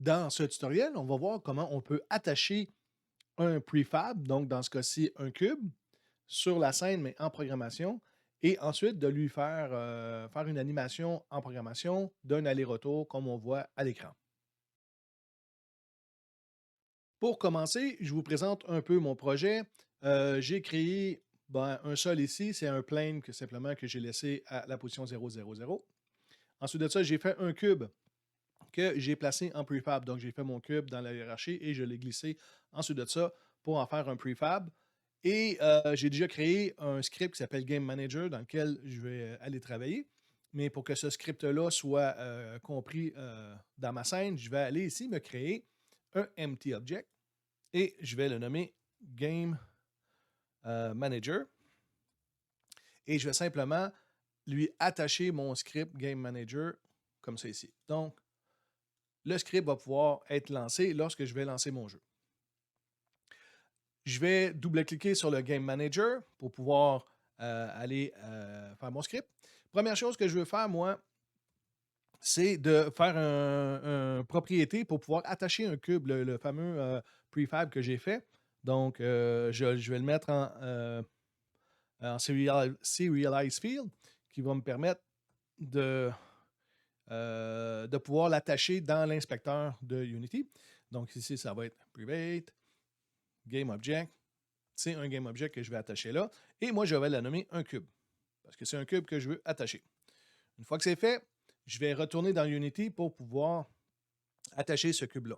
Dans ce tutoriel, on va voir comment on peut attacher un prefab, donc dans ce cas-ci, un cube, sur la scène, mais en programmation, et ensuite de lui faire une animation en programmation d'un aller-retour comme on voit à l'écran. Pour commencer, je vous présente un peu mon projet. J'ai créé un sol ici, c'est un plane que simplement que j'ai laissé à la position 0, 0, 0. Ensuite de ça, j'ai fait un cube que j'ai placé en prefab. Donc, j'ai fait mon cube dans la hiérarchie et je l'ai glissé ensuite de ça pour en faire un prefab. Et j'ai déjà créé un script qui s'appelle Game Manager dans lequel je vais aller travailler. Mais pour que ce script-là soit compris dans ma scène, je vais aller ici me créer un empty object et je vais le nommer Game Manager. Et je vais simplement lui attacher mon script Game Manager comme ça ici. Donc, le script va pouvoir être lancé lorsque je vais lancer mon jeu. Je vais double-cliquer sur le Game Manager pour pouvoir aller faire mon script. Première chose que je veux faire, moi, c'est de faire un propriété pour pouvoir attacher un cube, le fameux prefab que j'ai fait. Donc, je vais le mettre en Serialize Field qui va me permettre de pouvoir l'attacher dans l'inspecteur de Unity. Donc ici, ça va être Private, Game Object. C'est un Game Object que je vais attacher là. Et moi, je vais la nommer un cube. Parce que c'est un cube que je veux attacher. Une fois que c'est fait, je vais retourner dans Unity pour pouvoir attacher ce cube-là.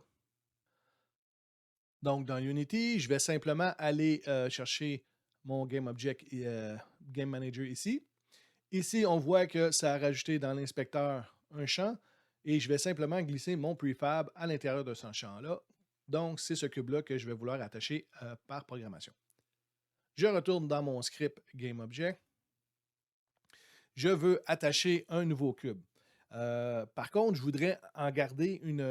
Donc, dans Unity, je vais simplement aller chercher mon Game Object Game Manager ici. Ici, on voit que ça a rajouté dans l'inspecteur un champ et je vais simplement glisser mon prefab à l'intérieur de ce champ-là. Donc, c'est ce cube-là que je vais vouloir attacher par programmation. Je retourne dans mon script GameObject. Je veux attacher un nouveau cube. Par contre, je voudrais en garder une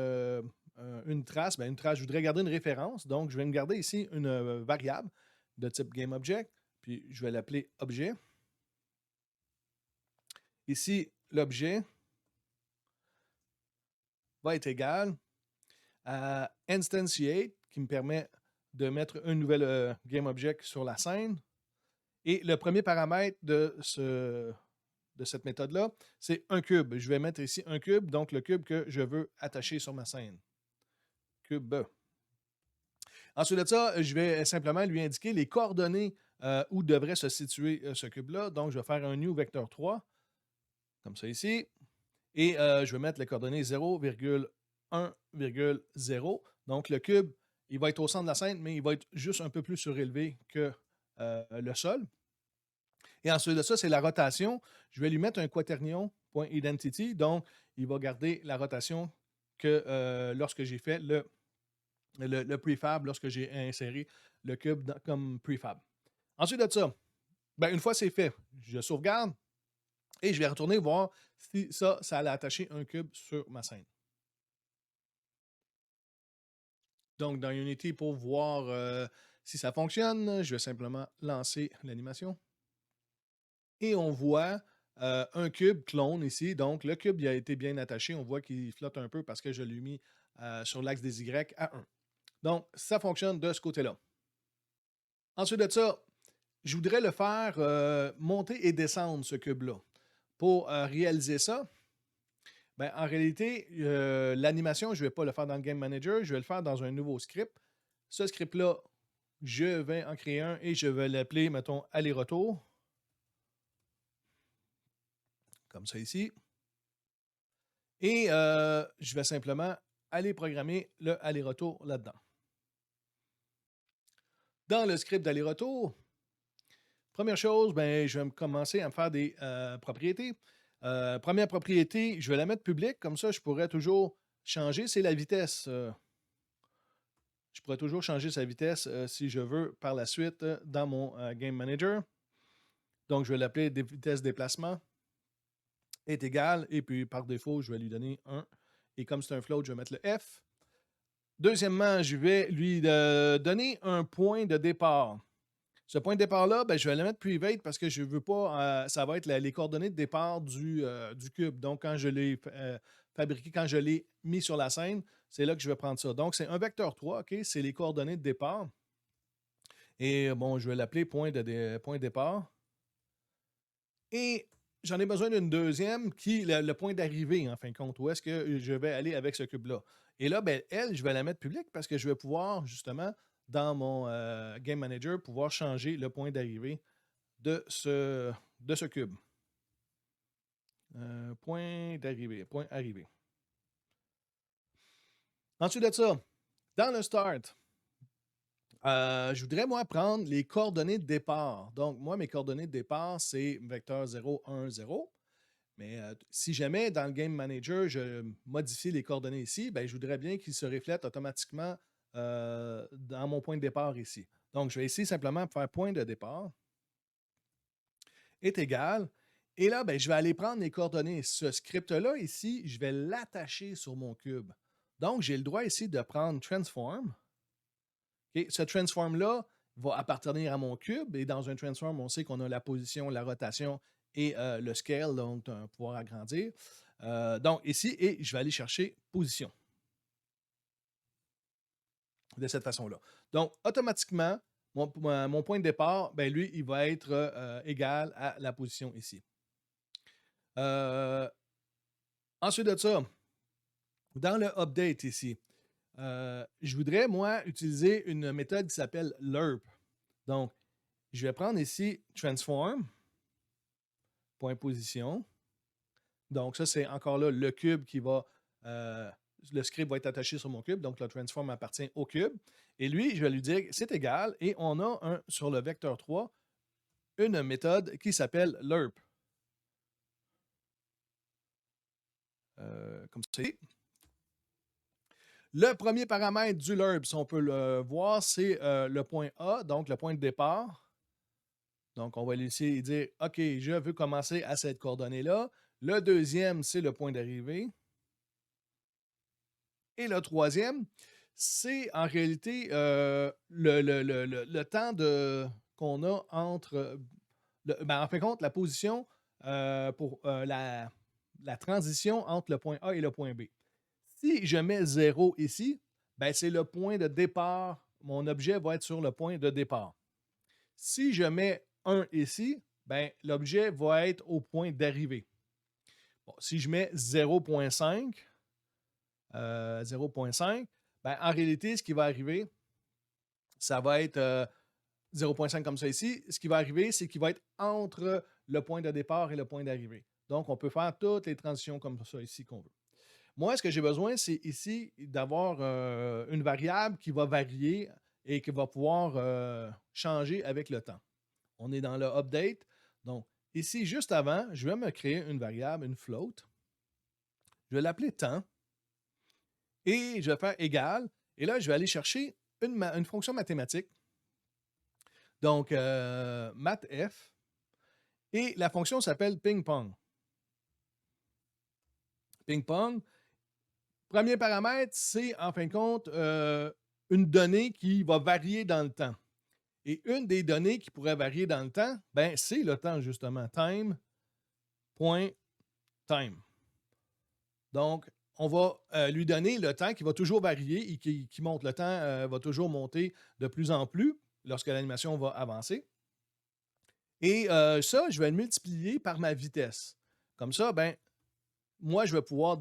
trace. Une trace, je voudrais garder une référence. Donc, je vais me garder ici une variable de type GameObject, puis je vais l'appeler objet. Ici, l'objet va être égal à instantiate, qui me permet de mettre un nouvel GameObject sur la scène. Et le premier paramètre de cette méthode-là, c'est un cube. Je vais mettre ici un cube, donc le cube que je veux attacher sur ma scène. Cube. Ensuite de ça, je vais simplement lui indiquer les coordonnées où devrait se situer ce cube-là. Donc, je vais faire un new vector 3, comme ça ici. Et je vais mettre les coordonnées 0,1,0. Donc, le cube, il va être au centre de la scène, mais il va être juste un peu plus surélevé que le sol. Et ensuite de ça, c'est la rotation. Je vais lui mettre un quaternion.identity. Donc, il va garder la rotation que lorsque j'ai fait le prefab, lorsque j'ai inséré le cube comme prefab. Ensuite de ça, une fois c'est fait, je sauvegarde et je vais retourner voir si ça allait attacher un cube sur ma scène. Donc, dans Unity, pour voir si ça fonctionne, je vais simplement lancer l'animation. Et on voit un cube clone ici. Donc, le cube il a été bien attaché. On voit qu'il flotte un peu parce que je l'ai mis sur l'axe des Y à 1. Donc, ça fonctionne de ce côté-là. Ensuite de ça, je voudrais le faire monter et descendre, ce cube-là. Pour réaliser ça, en réalité, l'animation, je ne vais pas le faire dans le Game Manager, je vais le faire dans un nouveau script. Ce script-là, je vais en créer un et je vais l'appeler, mettons, aller-retour. Comme ça ici. Et je vais simplement aller programmer le aller-retour là-dedans. Dans le script d'aller-retour, première chose, je vais commencer à me faire des propriétés. Première propriété, je vais la mettre publique, comme ça je pourrais toujours changer, c'est la vitesse. Je pourrais toujours changer sa vitesse si je veux par la suite dans mon Game Manager. Donc, je vais l'appeler vitesse déplacement est égal, et puis par défaut, je vais lui donner 1. Et comme c'est un float, je vais mettre le F. Deuxièmement, je vais lui donner un point de départ. Ce point de départ-là, je vais le mettre private parce que je ne veux pas, ça va être les coordonnées de départ du cube. Donc, quand je l'ai fabriqué, quand je l'ai mis sur la scène, c'est là que je vais prendre ça. Donc, c'est un vecteur 3, OK? C'est les coordonnées de départ. Et bon, je vais l'appeler point départ. Et j'en ai besoin d'une deuxième qui est le point d'arrivée, en fin de compte, où est-ce que je vais aller avec ce cube-là. Et là, ben, elle, je vais la mettre publique parce que je vais pouvoir, justement, dans mon Game Manager, pouvoir changer le point d'arrivée de ce cube. Point d'arrivée, point arrivé. Ensuite de ça, dans le start, je voudrais, moi, prendre les coordonnées de départ. Donc, moi, mes coordonnées de départ, c'est vecteur 0, 1, 0. Mais si jamais, dans le Game Manager, je modifie les coordonnées ici, ben, je voudrais bien qu'ils se reflètent automatiquement dans mon point de départ ici. Donc, je vais ici simplement faire point de départ est égal. Et là, ben, je vais aller prendre les coordonnées. Ce script-là, ici, je vais l'attacher sur mon cube. Donc, j'ai le droit ici de prendre transform. OK? Ce transform-là va appartenir à mon cube. Et dans un transform, on sait qu'on a la position, la rotation et le scale, donc pouvoir agrandir. Donc, ici, et je vais aller chercher position. De cette façon-là. Donc, automatiquement, mon point de départ, ben, lui, il va être égal à la position ici. Ensuite de ça, dans le update ici, je voudrais, moi, utiliser une méthode qui s'appelle lerp. Donc, je vais prendre ici transform, point position. Donc, ça, c'est encore là le cube qui va. Le script va être attaché sur mon cube. Donc, le transform appartient au cube. Et lui, je vais lui dire c'est égal. Et on a sur le vecteur 3 une méthode qui s'appelle lerp. Comme c'est. Le premier paramètre du lerp, si on peut le voir, c'est le point A, donc le point de départ. Donc, on va laisser dire OK, je veux commencer à cette coordonnée-là. Le deuxième, c'est le point d'arrivée. Et le troisième, c'est en réalité le temps qu'on a entre. En fin de compte, la position pour la transition entre le point A et le point B. Si je mets 0 ici, ben c'est le point de départ. Mon objet va être sur le point de départ. Si je mets 1 ici, ben, l'objet va être au point d'arrivée. Bon, si je mets 0.5, ben, en réalité, ce qui va arriver, ça va être 0.5 comme ça ici. Ce qui va arriver, c'est qu'il va être entre le point de départ et le point d'arrivée. Donc, on peut faire toutes les transitions comme ça ici qu'on veut. Moi, ce que j'ai besoin, c'est ici d'avoir une variable qui va varier et qui va pouvoir changer avec le temps. On est dans le update. Donc, ici, juste avant, je vais me créer une variable, une float. Je vais l'appeler temps. Et je vais faire égal. Et là, je vais aller chercher une fonction mathématique. Donc, mathf. Et la fonction s'appelle ping-pong. Ping-pong. Premier paramètre, c'est en fin de compte une donnée qui va varier dans le temps. Et une des données qui pourrait varier dans le temps, ben, c'est le temps, justement. Time, point, time. Donc, on va lui donner le temps qui va toujours varier et qui monte. Le temps va toujours monter de plus en plus lorsque l'animation va avancer. Et ça, je vais le multiplier par ma vitesse. Comme ça, ben, moi, je vais pouvoir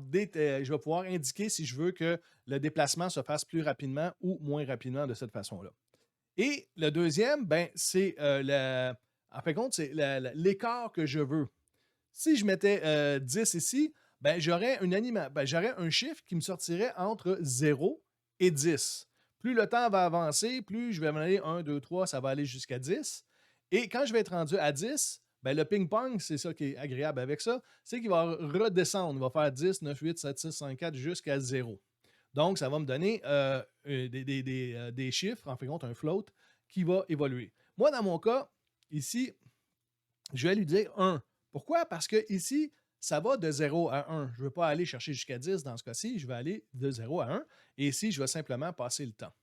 indiquer si je veux que le déplacement se fasse plus rapidement ou moins rapidement de cette façon-là. Et le deuxième, ben, c'est en fin de compte, c'est l'écart que je veux. Si je mettais 10 ici, ben, j'aurais un chiffre qui me sortirait entre 0 et 10. Plus le temps va avancer, plus je vais aller 1, 2, 3, ça va aller jusqu'à 10. Et quand je vais être rendu à 10, ben, le ping-pong, c'est ça qui est agréable avec ça, c'est qu'il va redescendre. Il va faire 10, 9, 8, 7, 6, 5, 4 jusqu'à 0. Donc, ça va me donner des chiffres, en fin de compte, un float qui va évoluer. Moi, dans mon cas, ici, je vais lui dire 1. Pourquoi? Parce que ici, ça va de 0 à 1. Je ne veux pas aller chercher jusqu'à 10 dans ce cas-ci. Je vais aller de 0 à 1. Et ici, je vais simplement passer le temps.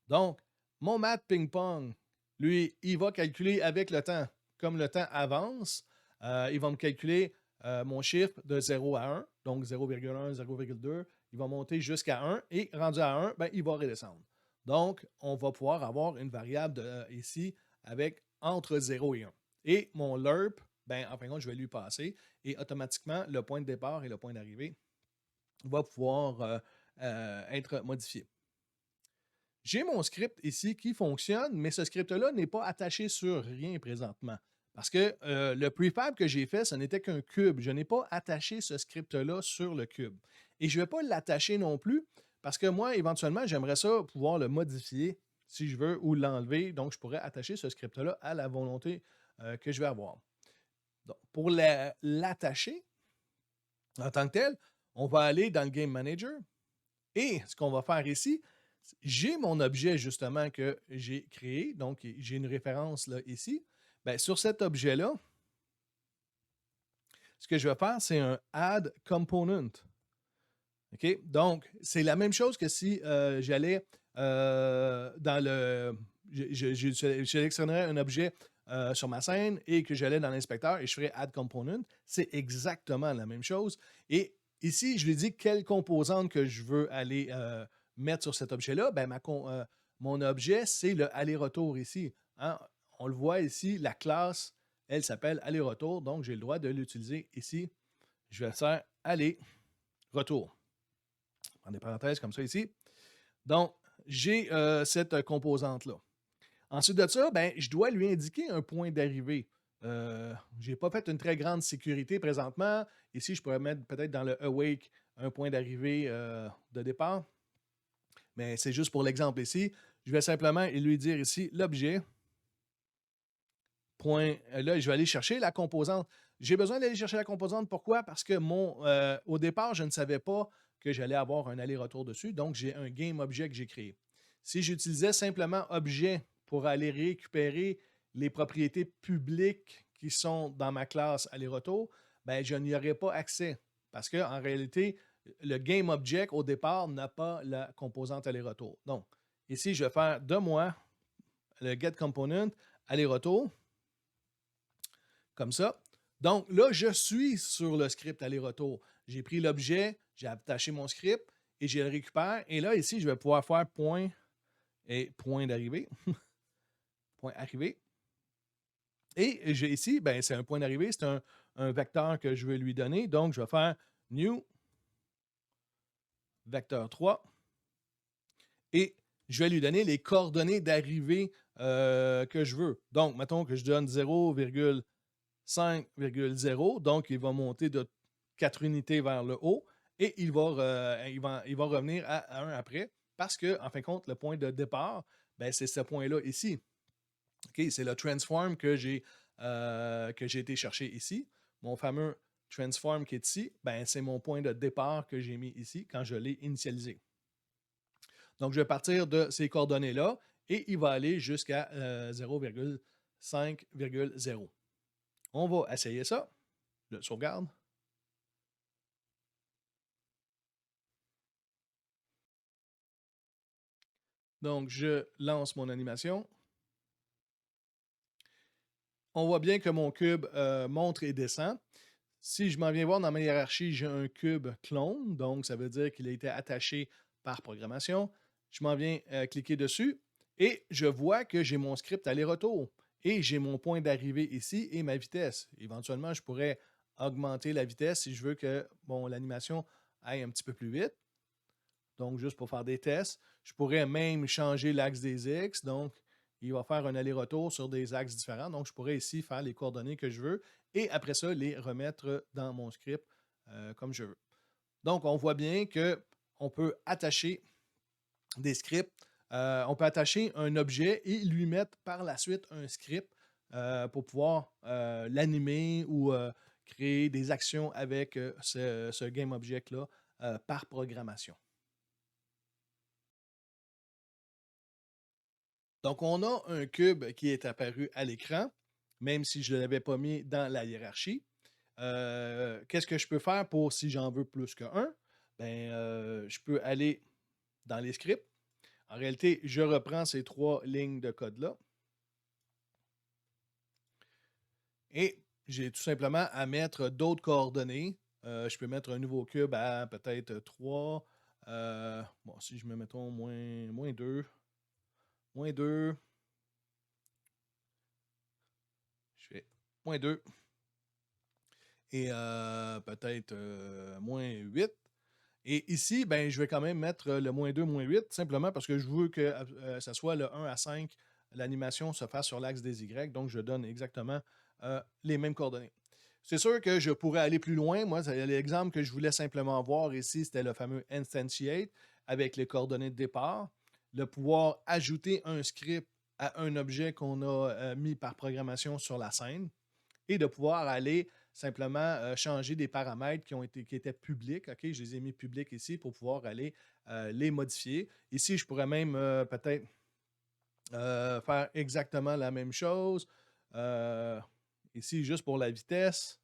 Donc, mon math ping-pong, lui, il va calculer avec le temps. Comme le temps avance, il va me calculer mon chiffre de 0 à 1, donc 0,1, 0,2, il va monter jusqu'à 1 et rendu à 1, ben, il va redescendre. Donc, on va pouvoir avoir une variable ici avec entre 0 et 1. Et mon LERP, ben, en fin de compte, je vais lui passer et automatiquement, le point de départ et le point d'arrivée va pouvoir être modifié. J'ai mon script ici qui fonctionne, mais ce script-là n'est pas attaché sur rien présentement. Parce que le prefab que j'ai fait, ce n'était qu'un cube. Je n'ai pas attaché ce script-là sur le cube. Et je ne vais pas l'attacher non plus parce que moi, éventuellement, j'aimerais ça pouvoir le modifier si je veux ou l'enlever. Donc, je pourrais attacher ce script-là à la volonté que je vais avoir. Donc, pour l'attacher en tant que tel, on va aller dans le Game Manager et ce qu'on va faire ici, j'ai mon objet justement que j'ai créé, donc j'ai une référence là, ici. Bien, sur cet objet-là, ce que je vais faire, c'est un Add Component. OK? Donc, c'est la même chose que si j'allais dans le. Je sélectionnerais un objet sur ma scène et que j'allais dans l'inspecteur et je ferais Add Component. C'est exactement la même chose. Et ici, je lui dis quelle composante que je veux aller mettre sur cet objet-là. Ben, mon objet, c'est le aller-retour ici. Hein? On le voit ici, la classe, elle s'appelle aller-retour. Donc, j'ai le droit de l'utiliser ici. Je vais faire aller-retour. En des parenthèses comme ça ici. Donc, j'ai cette composante-là. Ensuite de ça, ben, je dois lui indiquer un point d'arrivée. Je n'ai pas fait une très grande sécurité présentement. Ici, je pourrais mettre peut-être dans le awake un point d'arrivée de départ. Mais c'est juste pour l'exemple ici. Je vais simplement lui dire ici l'objet. Point. Là, je vais aller chercher la composante. J'ai besoin d'aller chercher la composante. Pourquoi? Parce que au départ, je ne savais pas que j'allais avoir un aller-retour dessus. Donc, j'ai un game objet que j'ai créé. Si j'utilisais simplement objet pour aller récupérer les propriétés publiques qui sont dans ma classe aller-retour, ben, je n'y aurais pas accès. Parce qu'en réalité, le game object au départ n'a pas la composante aller-retour. Donc, ici, je vais faire de moi le get component aller-retour. Comme ça. Donc là, je suis sur le script aller-retour. J'ai pris l'objet, j'ai attaché mon script et je le récupère. Et là, ici, je vais pouvoir faire point et point d'arrivée. Point arrivé. Et j'ai ici, ben, c'est un point d'arrivée, c'est un vecteur que je veux lui donner. Donc, je vais faire new vecteur 3 et je vais lui donner les coordonnées d'arrivée que je veux. Donc, mettons que je donne 0,5,0, donc il va monter de 4 unités vers le haut et il va revenir à 1 après parce que, en fin de compte, le point de départ, ben, c'est ce point-là ici. Okay? C'est le transform que j'ai été chercher ici. Mon fameux transform qui est ici, ben, c'est mon point de départ que j'ai mis ici quand je l'ai initialisé. Donc, je vais partir de ces coordonnées-là et il va aller jusqu'à 0,5,0. On va essayer ça. Je sauvegarde. Donc, je lance mon animation. On voit bien que mon cube monte et descend. Si je m'en viens voir dans ma hiérarchie, j'ai un cube clone, donc ça veut dire qu'il a été attaché par programmation. Je m'en viens cliquer dessus et je vois que j'ai mon script aller-retour et j'ai mon point d'arrivée ici et ma vitesse. Éventuellement, je pourrais augmenter la vitesse si je veux que l'animation aille un petit peu plus vite. Donc, juste pour faire des tests. Je pourrais même changer l'axe des X. Donc, il va faire un aller-retour sur des axes différents. Donc, je pourrais ici faire les coordonnées que je veux et après ça, les remettre dans mon script comme je veux. Donc, on voit bien qu'on peut attacher des scripts. On peut attacher un objet et lui mettre par la suite un script pour pouvoir l'animer ou créer des actions avec ce game object-là par programmation. Donc, on a un cube qui est apparu à l'écran, même si je ne l'avais pas mis dans la hiérarchie. Qu'est-ce que je peux faire pour si j'en veux plus qu'un? Ben, je peux aller dans les scripts. En réalité, je reprends ces 3 lignes de code-là. Et j'ai tout simplement à mettre d'autres coordonnées. Je peux mettre un nouveau cube à peut-être 3. Bon, si je mets, mettons, moins 2, moins 2, je fais moins 2 et peut-être moins 8. Et ici, ben, je vais quand même mettre le moins 2, moins 8, simplement parce que je veux que ça soit le 1 à 5, l'animation se fasse sur l'axe des Y. Donc, je donne exactement les mêmes coordonnées. C'est sûr que je pourrais aller plus loin. Moi, l'exemple que je voulais simplement voir ici, c'était le fameux instantiate avec les coordonnées de départ. Le pouvoir ajouter un script à un objet qu'on a mis par programmation sur la scène et de pouvoir aller simplement changer des paramètres qui étaient publics. OK, je les ai mis publics ici pour pouvoir aller les modifier. Ici, je pourrais même peut-être faire exactement la même chose. Euh, Ici, juste pour la vitesse,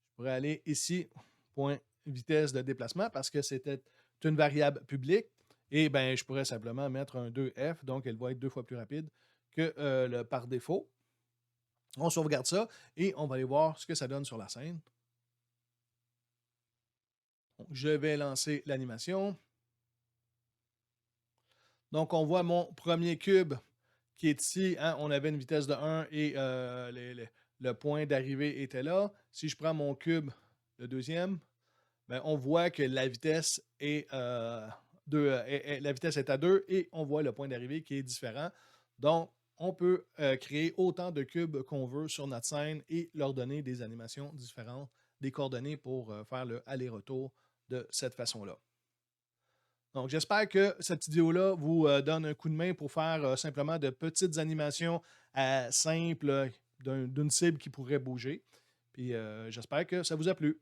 je pourrais aller ici, point vitesse de déplacement, parce que c'était une variable publique. Et ben, je pourrais simplement mettre un 2F, donc elle va être 2 fois plus rapide que le par défaut. On sauvegarde ça et on va aller voir ce que ça donne sur la scène. Donc, je vais lancer l'animation. Donc, on voit mon premier cube qui est ici. Hein, on avait une vitesse de 1 et le point d'arrivée était là. Si je prends mon cube, le deuxième, ben, on voit que la vitesse la vitesse est à 2 et on voit le point d'arrivée qui est différent. Donc, on peut créer autant de cubes qu'on veut sur notre scène et leur donner des animations différentes, des coordonnées pour faire le aller-retour de cette façon-là. Donc, j'espère que cette vidéo-là vous donne un coup de main pour faire simplement de petites animations simples d'une cible qui pourrait bouger. Puis, j'espère que ça vous a plu.